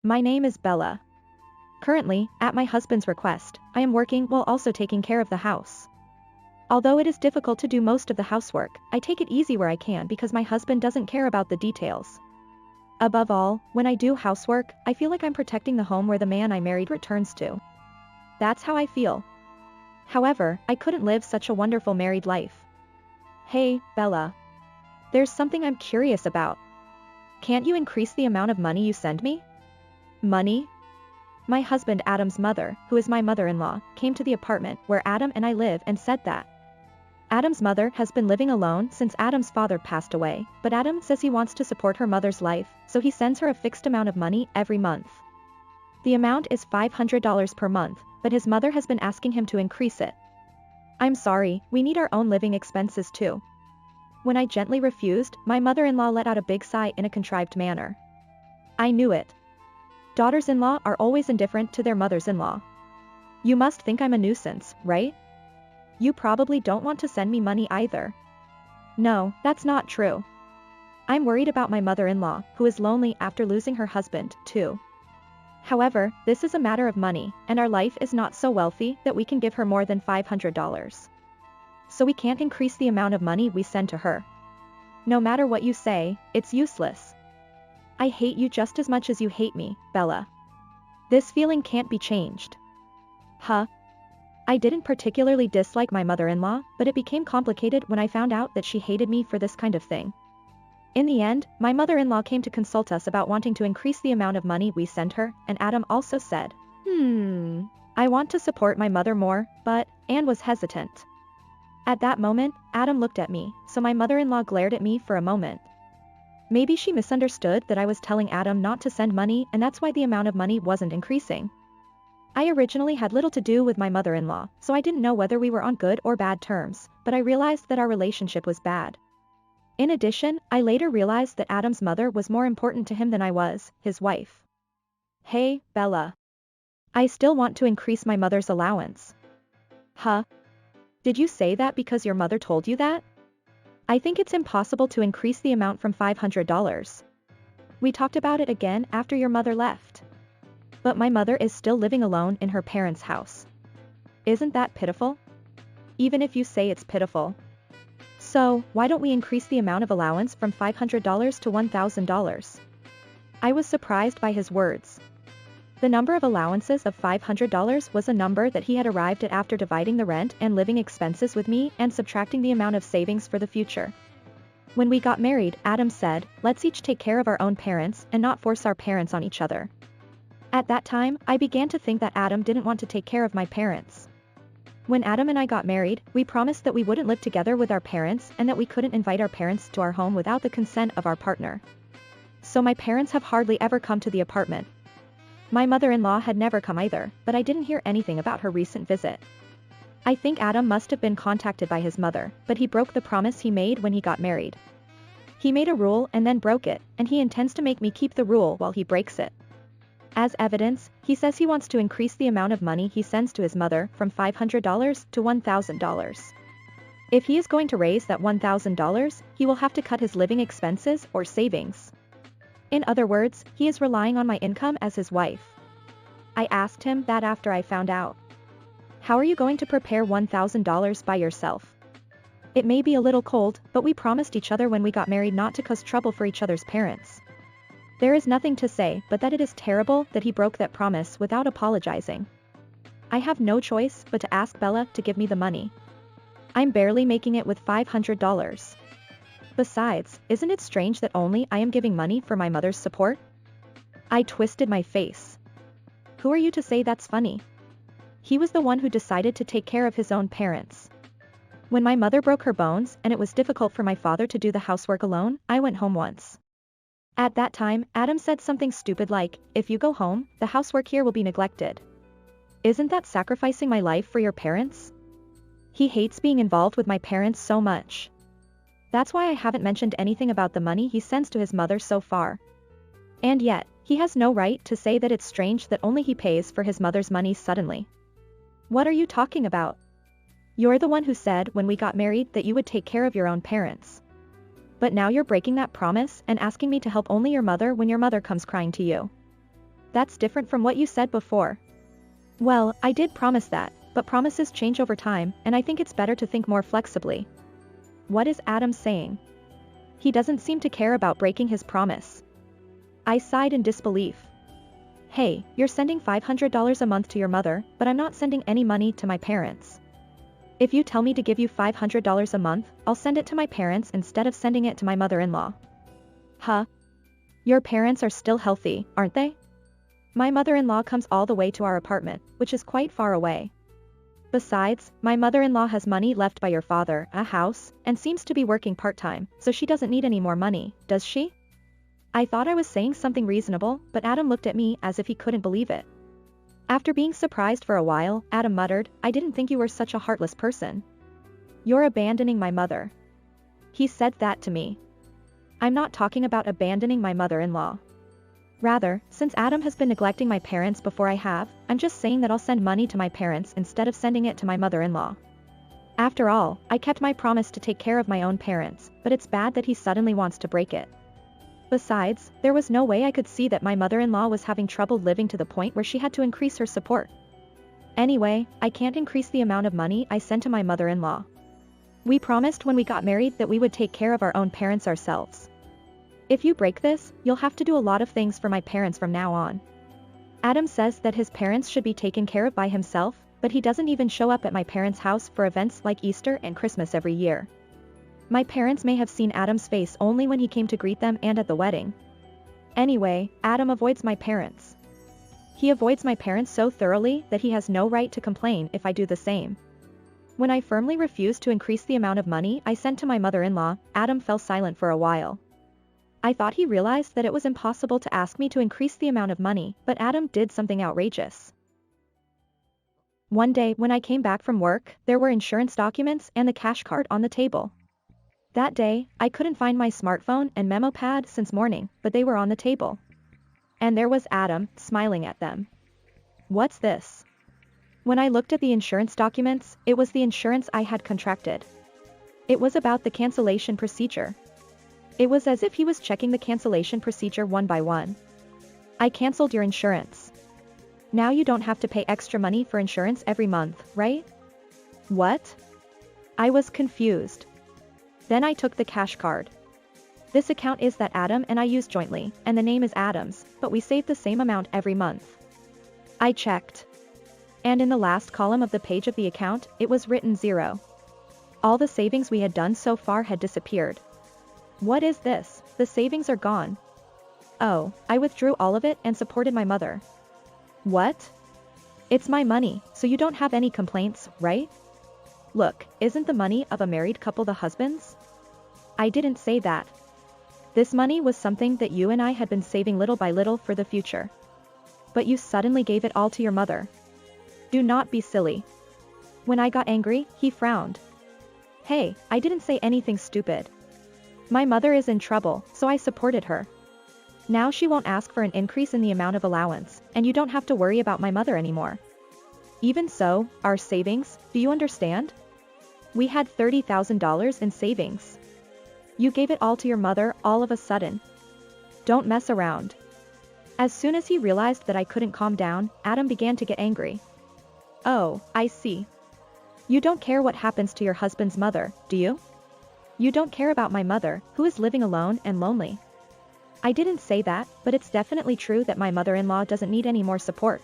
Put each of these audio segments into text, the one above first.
My name is Bella. Currently, at my husband's request, I am working while also taking care of the house. Although it is difficult to do most of the housework, I take it easy where I can because my husband doesn't care about the details. Above all, when I do housework, I feel like I'm protecting the home where the man I married returns to. That's how I feel. However, I couldn't live such a wonderful married life. Hey, Bella. There's something I'm curious about. Can't you increase the amount of money you send me? Money? My husband Adam's mother, who is my mother-in-law, came to the apartment where Adam and I live and said that Adam's mother has been living alone since Adam's father passed away, but Adam says he wants to support her mother's life, so he sends her a fixed amount of money every month. The amount is $500 per month, but his mother has been asking him to increase it. I'm sorry, we need our own living expenses too. When I gently refused, my mother-in-law let out a big sigh in a contrived manner. I knew it. Daughters-in-law are always indifferent to their mothers-in-law. You must think I'm a nuisance, right? You probably don't want to send me money either. No, that's not true. I'm worried about my mother-in-law, who is lonely after losing her husband, too. However, this is a matter of money, and our life is not so wealthy that we can give her more than $500. So we can't increase the amount of money we send to her. No matter what you say, it's useless. I hate you just as much as you hate me, Bella. This feeling can't be changed. Huh? I didn't particularly dislike my mother-in-law, but it became complicated when I found out that she hated me for this kind of thing. In the end, my mother-in-law came to consult us about wanting to increase the amount of money we send her, and Adam also said, I want to support my mother more, but Anne was hesitant. At that moment, Adam looked at me, so my mother-in-law glared at me for a moment. Maybe she misunderstood that I was telling Adam not to send money and that's why the amount of money wasn't increasing. I originally had little to do with my mother-in-law, so I didn't know whether we were on good or bad terms, but I realized that our relationship was bad. In addition, I later realized that Adam's mother was more important to him than I was, his wife. Hey, Bella. I still want to increase my mother's allowance. Huh? Did you say that because your mother told you that? I think it's impossible to increase the amount from $500. We talked about it again after your mother left. But my mother is still living alone in her parents' house. Isn't that pitiful? Even if you say it's pitiful. So, why don't we increase the amount of allowance from $500 to $1,000? I was surprised by his words. The number of allowances of $500 was a number that he had arrived at after dividing the rent and living expenses with me and subtracting the amount of savings for the future. When we got married, Adam said, let's each take care of our own parents and not force our parents on each other. At that time, I began to think that Adam didn't want to take care of my parents. When Adam and I got married, we promised that we wouldn't live together with our parents and that we couldn't invite our parents to our home without the consent of our partner. So my parents have hardly ever come to the apartment. My mother-in-law had never come either, but I didn't hear anything about her recent visit. I think Adam must have been contacted by his mother, but he broke the promise he made when he got married. He made a rule and then broke it, and he intends to make me keep the rule while he breaks it. As evidence, he says he wants to increase the amount of money he sends to his mother from $500 to $1,000. If he is going to raise that $1,000, he will have to cut his living expenses or savings. In other words, he is relying on my income as his wife. I asked him that after I found out. How are you going to prepare $1,000 by yourself? It may be a little cold, but we promised each other when we got married not to cause trouble for each other's parents. There is nothing to say but that it is terrible that he broke that promise without apologizing. I have no choice but to ask Bella to give me the money. I'm barely making it with $500. Besides, isn't it strange that only I am giving money for my mother's support? I twisted my face. Who are you to say that's funny? He was the one who decided to take care of his own parents. When my mother broke her bones and it was difficult for my father to do the housework alone, I went home once. At that time, Adam said something stupid like, if you go home, the housework here will be neglected. Isn't that sacrificing my life for your parents? He hates being involved with my parents so much. That's why I haven't mentioned anything about the money he sends to his mother so far. And yet, he has no right to say that it's strange that only he pays for his mother's money suddenly. What are you talking about? You're the one who said when we got married that you would take care of your own parents. But now you're breaking that promise and asking me to help only your mother when your mother comes crying to you. That's different from what you said before. Well, I did promise that, but promises change over time, and I think it's better to think more flexibly. What is Adam saying? He doesn't seem to care about breaking his promise. I sighed in disbelief. Hey, you're sending $500 a month to your mother, but I'm not sending any money to my parents. If you tell me to give you $500 a month, I'll send it to my parents instead of sending it to my mother-in-law. Huh? Your parents are still healthy, aren't they? My mother-in-law comes all the way to our apartment, which is quite far away. Besides, my mother-in-law has money left by your father, a house, and seems to be working part-time, so she doesn't need any more money, does she? I thought I was saying something reasonable, but Adam looked at me as if he couldn't believe it. After being surprised for a while, Adam muttered, I didn't think you were such a heartless person. You're abandoning my mother. He said that to me. I'm not talking about abandoning my mother-in-law. Rather, since Adam has been neglecting my parents before I have, I'm just saying that I'll send money to my parents instead of sending it to my mother-in-law. After all, I kept my promise to take care of my own parents, but it's bad that he suddenly wants to break it. Besides, there was no way I could see that my mother-in-law was having trouble living to the point where she had to increase her support. Anyway, I can't increase the amount of money I send to my mother-in-law. We promised when we got married that we would take care of our own parents ourselves. If you break this, you'll have to do a lot of things for my parents from now on. Adam says that his parents should be taken care of by himself, but he doesn't even show up at my parents' house for events like Easter and Christmas every year. My parents may have seen Adam's face only when he came to greet them and at the wedding. Anyway, Adam avoids my parents. He avoids my parents so thoroughly that he has no right to complain if I do the same. When I firmly refused to increase the amount of money I sent to my mother-in-law, Adam fell silent for a while. I thought he realized that it was impossible to ask me to increase the amount of money, but Adam did something outrageous. One day when I came back from work, there were insurance documents and the cash card on the table. That day, I couldn't find my smartphone and memo pad since morning, but they were on the table. And there was Adam, smiling at them. What's this? When I looked at the insurance documents, it was the insurance I had contracted. It was about the cancellation procedure. It was as if he was checking the cancellation procedure one by one. I canceled your insurance. Now you don't have to pay extra money for insurance every month, right? What? I was confused. Then I took the cash card. This account is that Adam and I use jointly, and the name is Adams, but we save the same amount every month. I checked. And in the last column of the page of the account, it was written 0. All the savings we had done so far had disappeared. What is this? The savings are gone. Oh, I withdrew all of it and supported my mother. What? It's my money, so you don't have any complaints, right? Look, isn't the money of a married couple the husband's? I didn't say that. This money was something that you and I had been saving little by little for the future. But you suddenly gave it all to your mother. Do not be silly. When I got angry, he frowned. Hey, I didn't say anything stupid. My mother is in trouble, so I supported her. Now she won't ask for an increase in the amount of allowance, and you don't have to worry about my mother anymore. Even so, our savings, do you understand? We had $30,000 in savings. You gave it all to your mother all of a sudden. Don't mess around. As soon as he realized that I couldn't calm down, Adam began to get angry. Oh, I see. You don't care what happens to your husband's mother, do you? You don't care about my mother, who is living alone and lonely. I didn't say that, but it's definitely true that my mother-in-law doesn't need any more support.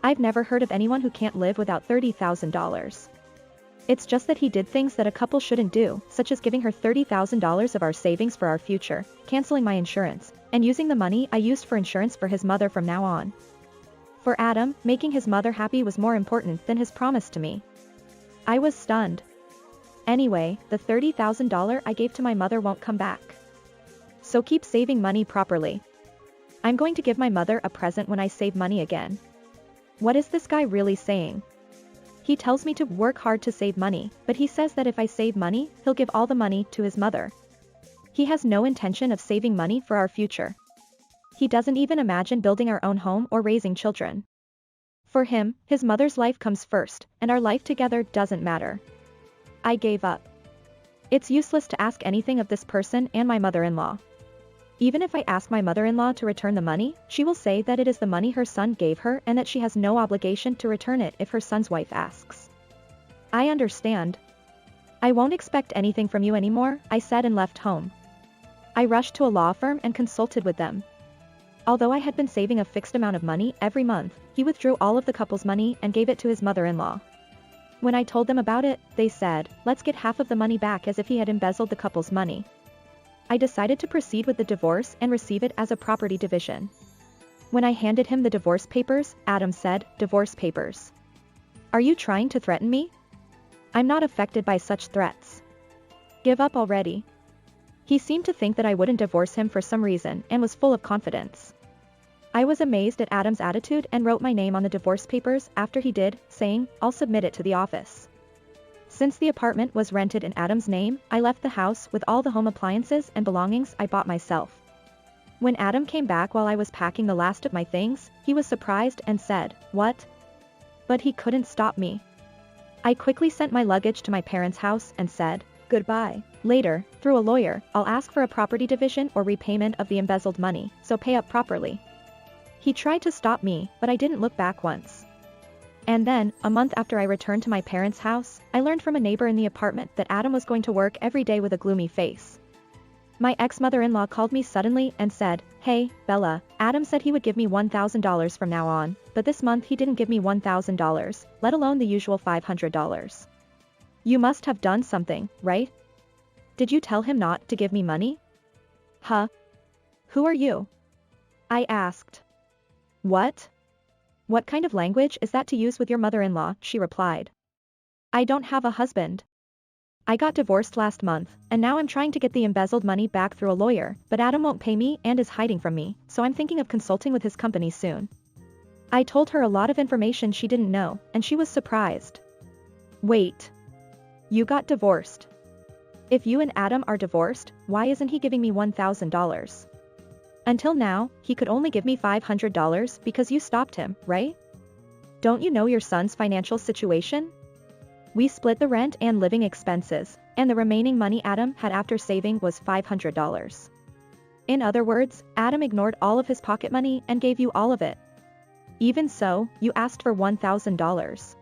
I've never heard of anyone who can't live without $30,000. It's just that he did things that a couple shouldn't do, such as giving her $30,000 of our savings for our future, canceling my insurance, and using the money I used for insurance for his mother from now on. For Adam, making his mother happy was more important than his promise to me. I was stunned. Anyway, the $30,000 I gave to my mother won't come back. So keep saving money properly. I'm going to give my mother a present when I save money again. What is this guy really saying? He tells me to work hard to save money, but he says that if I save money, he'll give all the money to his mother. He has no intention of saving money for our future. He doesn't even imagine building our own home or raising children. For him, his mother's life comes first, and our life together doesn't matter. I gave up. It's useless to ask anything of this person and my mother-in-law. Even if I ask my mother-in-law to return the money, she will say that it is the money her son gave her and that she has no obligation to return it if her son's wife asks. I understand. I won't expect anything from you anymore, I said and left home. I rushed to a law firm and consulted with them. Although I had been saving a fixed amount of money every month, he withdrew all of the couple's money and gave it to his mother-in-law. When I told them about it, they said, let's get half of the money back, as if he had embezzled the couple's money. I decided to proceed with the divorce and receive it as a property division. When I handed him the divorce papers, Adam said, "Divorce papers? Are you trying to threaten me? I'm not affected by such threats. Give up already." He seemed to think that I wouldn't divorce him for some reason and was full of confidence. I was amazed at Adam's attitude and wrote my name on the divorce papers after he did, saying, "I'll submit it to the office." Since the apartment was rented in Adam's name, I left the house with all the home appliances and belongings I bought myself. When Adam came back while I was packing the last of my things, he was surprised and said, "What?" But he couldn't stop me. I quickly sent my luggage to my parents' house and said, "Goodbye." Later, through a lawyer, I'll ask for a property division or repayment of the embezzled money, so pay up properly. He tried to stop me, but I didn't look back once. And then, a month after I returned to my parents' house, I learned from a neighbor in the apartment that Adam was going to work every day with a gloomy face. My ex-mother-in-law called me suddenly and said, "Hey, Bella, Adam said he would give me $1,000 from now on, but this month he didn't give me $1,000, let alone the usual $500. You must have done something, right? Did you tell him not to give me money?" "Huh? Who are you?" I asked. "What? What kind of language is that to use with your mother-in-law?" she replied. "I don't have a husband. I got divorced last month, and now I'm trying to get the embezzled money back through a lawyer, but Adam won't pay me and is hiding from me, so I'm thinking of consulting with his company soon." I told her a lot of information she didn't know, and she was surprised. "Wait. You got divorced? If you and Adam are divorced, why isn't he giving me $1,000? Until now, he could only give me $500 because you stopped him, right? Don't you know your son's financial situation? We split the rent and living expenses, and the remaining money Adam had after saving was $500. In other words, Adam ignored all of his pocket money and gave you all of it. Even so, you asked for $1,000.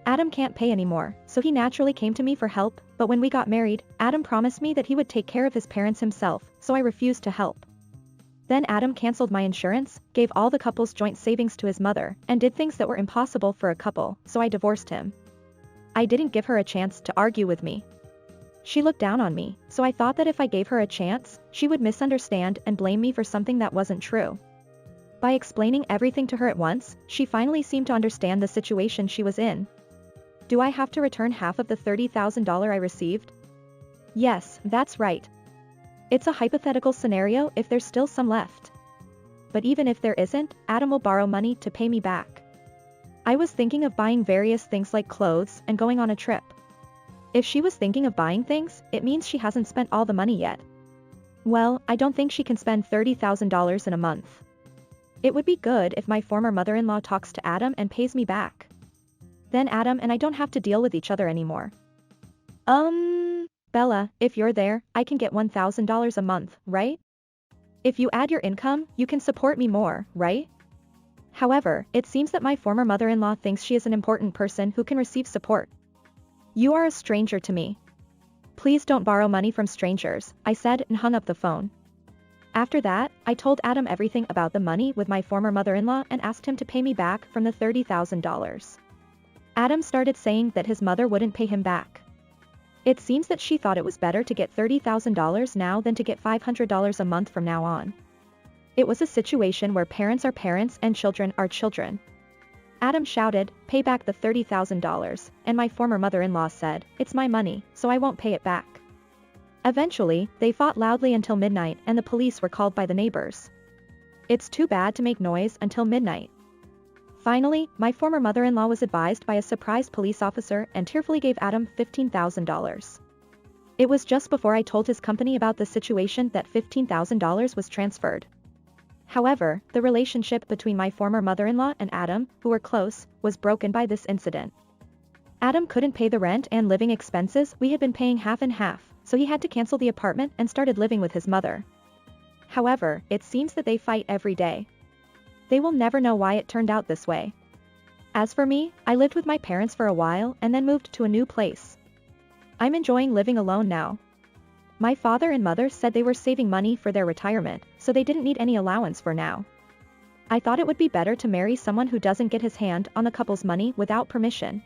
Adam can't pay anymore, so he naturally came to me for help, but when we got married, Adam promised me that he would take care of his parents himself, so I refused to help. Then Adam canceled my insurance, gave all the couple's joint savings to his mother, and did things that were impossible for a couple, so I divorced him. I didn't give her a chance to argue with me. She looked down on me, so I thought that if I gave her a chance, she would misunderstand and blame me for something that wasn't true. By explaining everything to her at once, she finally seemed to understand the situation she was in. Do I have to return half of the $30,000 I received? Yes, that's right. It's a hypothetical scenario if there's still some left. But even if there isn't, Adam will borrow money to pay me back. I was thinking of buying various things like clothes and going on a trip. If she was thinking of buying things, it means she hasn't spent all the money yet. Well, I don't think she can spend $30,000 in a month. It would be good if my former mother-in-law talks to Adam and pays me back. Then Adam and I don't have to deal with each other anymore. Bella, if you're there, I can get $1,000 a month, right? If you add your income, you can support me more, right? However, it seems that my former mother-in-law thinks she is an important person who can receive support. You are a stranger to me. Please don't borrow money from strangers, I said and hung up the phone. After that, I told Adam everything about the money with my former mother-in-law and asked him to pay me back from the $30,000. Adam started saying that his mother wouldn't pay him back. It seems that she thought it was better to get $30,000 now than to get $500 a month from now on. It was a situation where parents are parents and children are children. Adam shouted, "Pay back the $30,000, and my former mother-in-law said, "It's my money, so I won't pay it back." Eventually, they fought loudly until midnight and the police were called by the neighbors. It's too bad to make noise until midnight. Finally, my former mother-in-law was advised by a surprised police officer and tearfully gave Adam $15,000. It was just before I told his company about the situation that $15,000 was transferred. However, the relationship between my former mother-in-law and Adam, who were close, was broken by this incident. Adam couldn't pay the rent and living expenses we had been paying half and half, so he had to cancel the apartment and started living with his mother. However, it seems that they fight every day. They will never know why it turned out this way. As for me, I lived with my parents for a while and then moved to a new place. I'm enjoying living alone now. My father and mother said they were saving money for their retirement, so they didn't need any allowance for now. I thought it would be better to marry someone who doesn't get his hand on the couple's money without permission.